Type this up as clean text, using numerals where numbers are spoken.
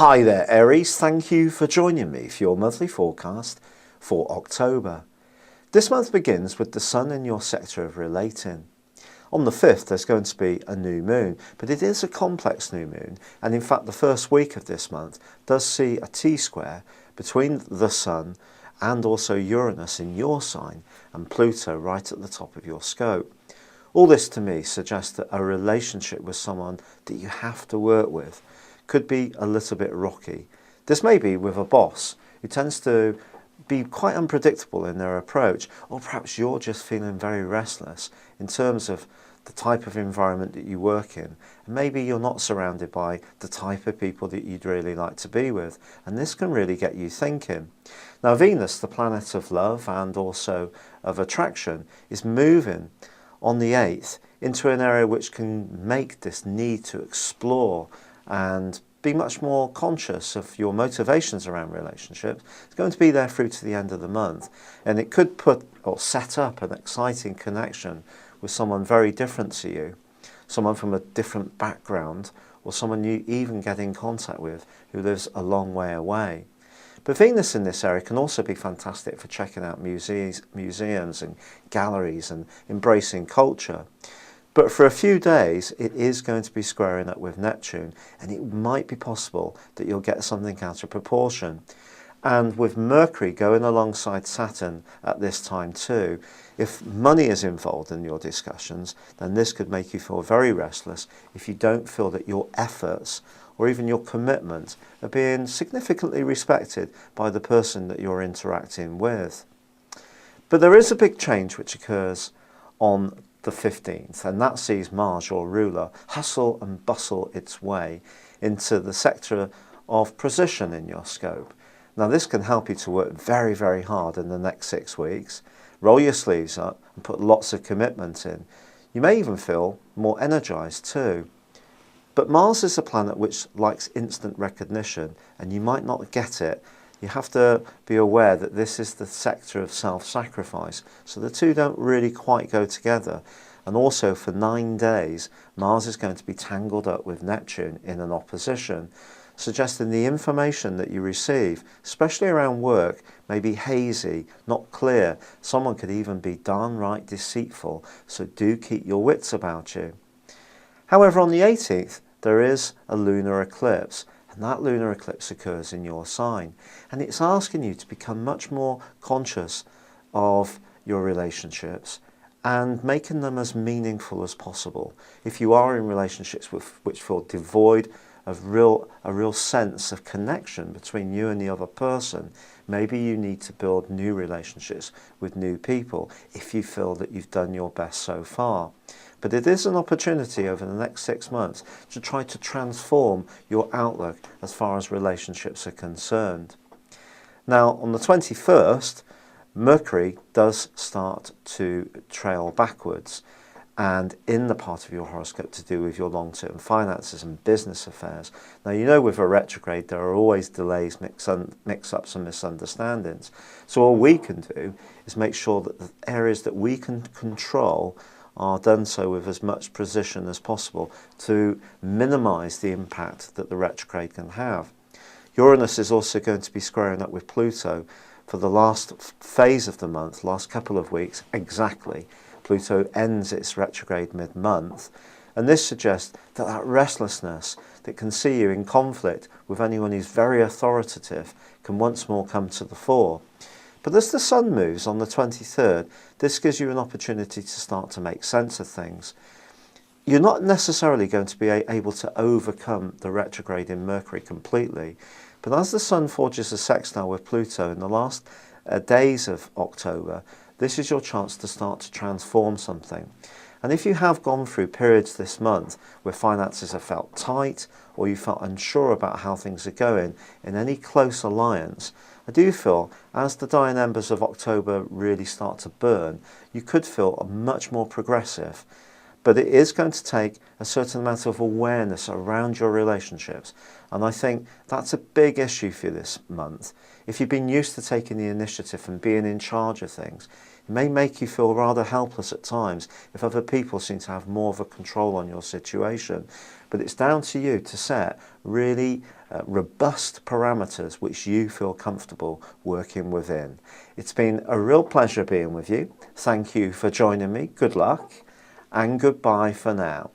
Hi there, Aries. Thank you for joining me for your monthly forecast for October. This month begins with the Sun in your sector of relating. On the 5th, there's going to be a new moon, but it is a complex new moon, and in fact the first week of this month does see a T-square between the Sun and also Uranus in your sign and Pluto right at the top of your scope. All this to me suggests that a relationship with someone that you have to work with could be a little bit rocky. This may be with a boss who tends to be quite unpredictable in their approach, or perhaps you're just feeling very restless in terms of the type of environment that you work in. And maybe you're not surrounded by the type of people that you'd really like to be with, and this can really get you thinking. Now Venus, the planet of love and also of attraction, is moving on the 8th into an area which can make this need to explore and be much more conscious of your motivations around relationships. It's going to be there through to the end of the month, and it could put or set up an exciting connection with someone very different to you, someone from a different background, or someone you even get in contact with who lives a long way away. But Venus in this area can also be fantastic for checking out museums and galleries and embracing culture. But for a few days, it is going to be squaring up with Neptune, and it might be possible that you'll get something out of proportion. And with Mercury going alongside Saturn at this time too, if money is involved in your discussions, then this could make you feel very restless if you don't feel that your efforts or even your commitment are being significantly respected by the person that you're interacting with. But there is a big change which occurs on the 15th, and that sees Mars, your ruler, hustle and bustle its way into the sector of precision in your scope. Now this can help you to work very, very hard in the next 6 weeks, roll your sleeves up and put lots of commitment in. You may even feel more energized too. But Mars is a planet which likes instant recognition, and you might not get it. You have to be aware that this is the sector of self-sacrifice, so the two don't really quite go together. And also for 9 days, Mars is going to be tangled up with Neptune in an opposition, suggesting the information that you receive, especially around work, may be hazy, not clear. Someone could even be downright deceitful, so do keep your wits about you. However, on the 18th, there is a lunar eclipse, and that lunar eclipse occurs in your sign, and it's asking you to become much more conscious of your relationships and making them as meaningful as possible. If you are in relationships which feel devoid of a real sense of connection between you and the other person, maybe you need to build new relationships with new people if you feel that you've done your best so far. But it is an opportunity over the next 6 months to try to transform your outlook as far as relationships are concerned. Now, on the 21st, Mercury does start to trail backwards, and in the part of your horoscope to do with your long-term finances and business affairs. Now, you know with a retrograde there are always delays, mix-ups and misunderstandings. So all we can do is make sure that the areas that we can control are done so with as much precision as possible to minimise the impact that the retrograde can have. Uranus is also going to be squaring up with Pluto for the last phase of the month, last couple of weeks exactly. Pluto ends its retrograde mid-month, and this suggests that that restlessness that can see you in conflict with anyone who's very authoritative can once more come to the fore. But as the Sun moves on the 23rd, this gives you an opportunity to start to make sense of things. You're not necessarily going to be able to overcome the retrograde in Mercury completely, but as the Sun forges a sextile with Pluto in the last days of October, this is your chance to start to transform something. And if you have gone through periods this month where finances have felt tight, or you felt unsure about how things are going in any close alliance, I do feel as the dying embers of October really start to burn, you could feel much more progressive. But it is going to take a certain amount of awareness around your relationships. And I think that's a big issue for this month. If you've been used to taking the initiative and being in charge of things, it may make you feel rather helpless at times if other people seem to have more of a control on your situation. But it's down to you to set really robust parameters which you feel comfortable working within. It's been a real pleasure being with you. Thank you for joining me. Good luck and goodbye for now.